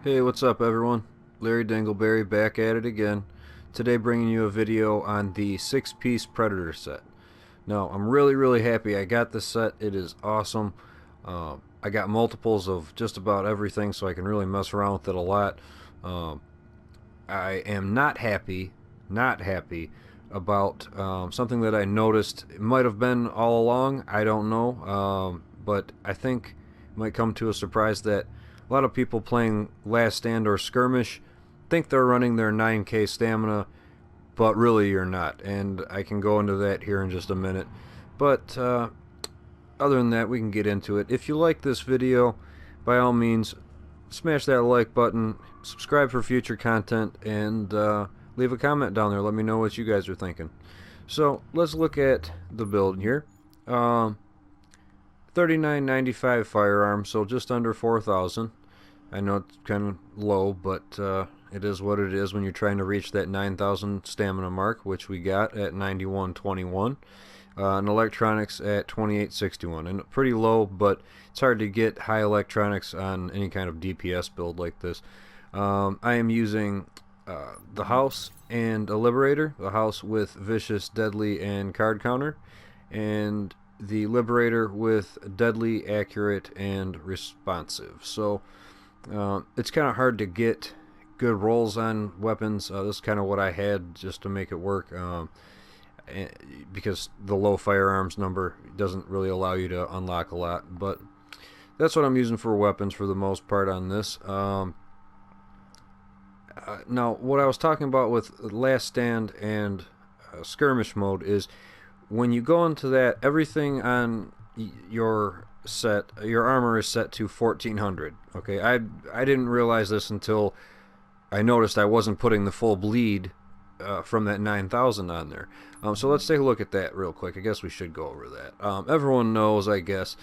Hey, what's up everyone? Larry Dingleberry back at it again. Today bringing you a video on the 6-piece Predator set. Now, I'm really happy I got this set. It is awesome. I got multiples of just about everything, so I can really mess around with it a lot. I am not happy about something that I noticed. It might have been all along, I don't know, but I think it might come to a surprise that a lot of people playing Last Stand or Skirmish think they're running their 9k stamina, but really you're not, and I can go into that here in just a minute. But other than that, we can get into it. If you like this video, by all means, smash that like button, subscribe for future content, and leave a comment down there. Let me know what you guys are thinking. So let's look at the build here. $39.95 firearm, so just under 4,000. I know it's kind of low, but it is what it is when you're trying to reach that 9,000 stamina mark, which we got at 91.21. And electronics at 28.61, and pretty low, but it's hard to get high electronics on any kind of DPS build like this. I am using the House and a Liberator, the House with Vicious, Deadly, and Card Counter, and the Liberator with Deadly, Accurate, and Responsive. So it's kind of hard to get good rolls on weapons. This is kind of what I had just to make it work, because the low firearms number doesn't really allow you to unlock a lot. But that's what I'm using for weapons for the most part on this. Now, what I was talking about with Last Stand and Skirmish mode is when you go into that, everything on your set, your armor is set to 1400. Okay, I didn't realize this until I noticed I wasn't putting the full bleed from that 9,000 on there. So let's take a look at that real quick. I guess we should go over that. Everyone knows, I guess,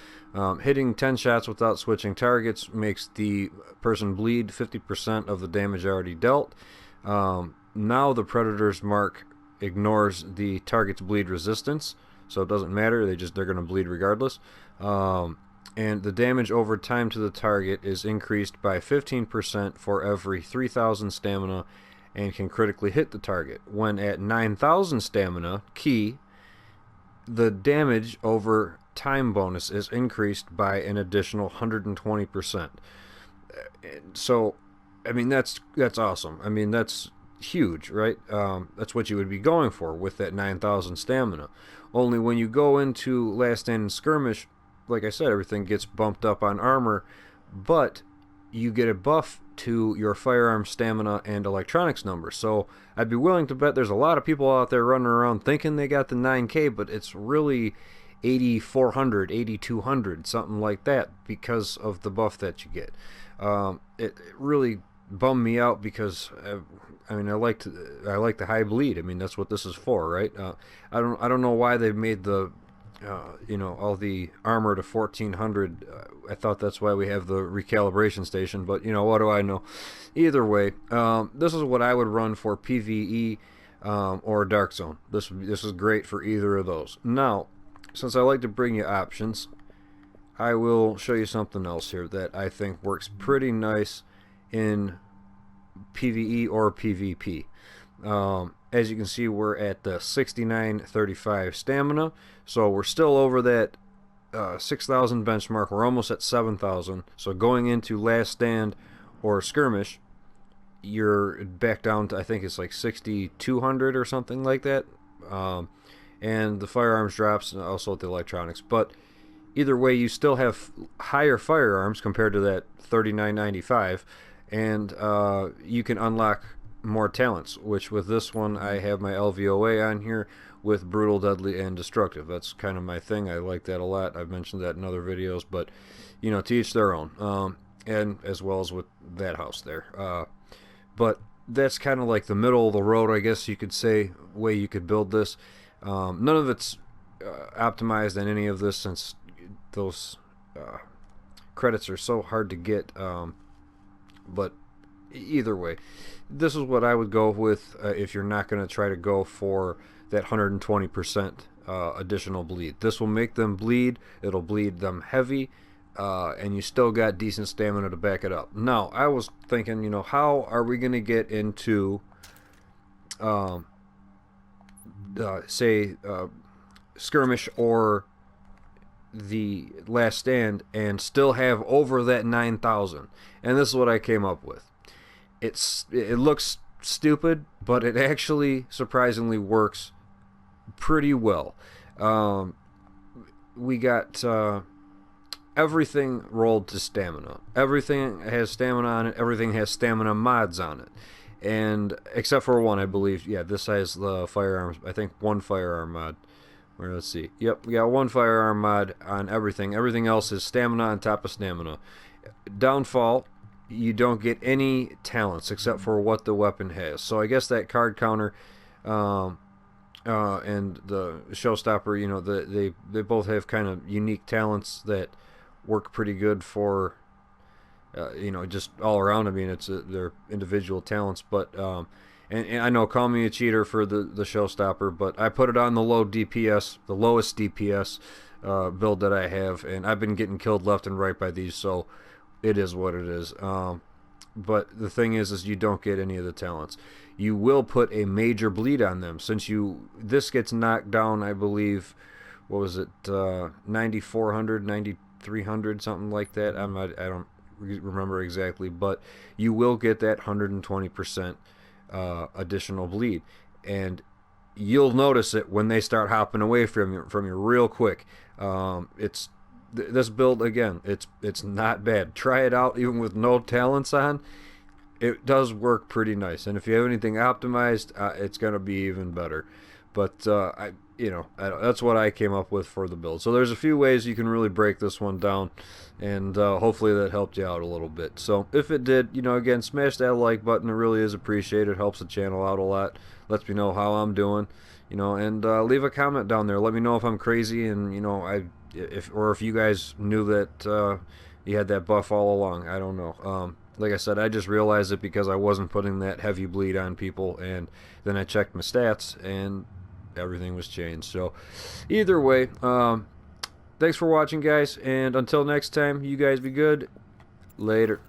hitting 10 shots without switching targets makes the person bleed 50% of the damage already dealt. Now the Predator's mark ignores the target's bleed resistance, so it doesn't matter. They're going to bleed regardless. And the damage over time to the target is increased by 15% for every 3,000 stamina and can critically hit the target. When at 9,000 stamina, key, the damage over time bonus is increased by an additional 120%. So, I mean, that's awesome. I mean, that's huge, right? That's what you would be going for with that 9,000 stamina. Only when you go into Last Stand and Skirmish, like I said, everything gets bumped up on armor, but you get a buff to your firearm stamina and electronics number. So I'd be willing to bet there's a lot of people out there running around thinking they got the 9k, but it's really 8,400, 8,200, something like that, because of the buff that you get. It really bummed me out because I mean, I like the high bleed. I mean, that's what this is for, right? I don't know why they've made the you know, all the armor to 1400. I thought that's why we have the recalibration station, but you know, what do I know? Either way, this is what I would run for PvE or Dark Zone. This is great for either of those. Now, since I like to bring you options, I will show you something else here that I think works pretty nice in PvE or PvP. As you can see, we're at the 69.35 stamina, so we're still over that 6,000 benchmark. We're almost at 7,000. So going into Last Stand or Skirmish, you're back down to, I think it's like 6,200 or something like that. And the firearms drops, and also the electronics. But either way, you still have higher firearms compared to that 39.95, and you can unlock more talents, which with this one I have my LVOA on here with Brutal, Deadly, and Destructive. That's kind of my thing. I like that a lot. I've mentioned that in other videos, but you know, to each their own, and as well as with that house there. But that's kind of like the middle of the road, I guess you could say, way you could build this. None of it's optimized in any of this, since those credits are so hard to get, but either way, this is what I would go with if you're not going to try to go for that 120% additional bleed. This will make them bleed. It'll bleed them heavy, and you still got decent stamina to back it up. Now, I was thinking, you know, how are we going to get into, say, skirmish or the last stand and still have over that 9,000? And this is what I came up with. It looks stupid, but it actually surprisingly works pretty well. We got everything rolled to stamina. Everything has stamina on it. Everything has stamina mods on it. And except for one, I believe. Yeah, this has the firearms. I think one firearm mod. Or let's see. Yep, we got one firearm mod on everything. Everything else is stamina on top of stamina. Downfall, you don't get any talents except for what the weapon has. So I guess that card counter and the showstopper, you know, they both have kind of unique talents that work pretty good for, you know, just all around. I mean, it's they're individual talents, but and I know, call me a cheater for the showstopper, but I put it on the low DPS, the lowest DPS build that I have, and I've been getting killed left and right by these, so it is what it is. But the thing is you don't get any of the talents. You will put a major bleed on them, since this gets knocked down, I believe, what was it, 9,400, 9,300, something like that. I don't remember exactly, but you will get that 120% additional bleed, and you'll notice it when they start hopping away from you real quick. This build, again, it's not bad. Try it out even with no talents on. It does work pretty nice, and if you have anything optimized, it's gonna be even better. But that's what I came up with for the build. So there's a few ways you can really break this one down, and hopefully that helped you out a little bit. So if it did, you know, again, smash that like button. It really is appreciated. It helps the channel out a lot. Lets me know how I'm doing, you know, and leave a comment down there. Let me know if I'm crazy, and you know, if you guys knew that you had that buff all along. I don't know. Like I said, I just realized it because I wasn't putting that heavy bleed on people, and then I checked my stats and everything was changed. So either way, thanks for watching, guys, and until next time, you guys be good. Later.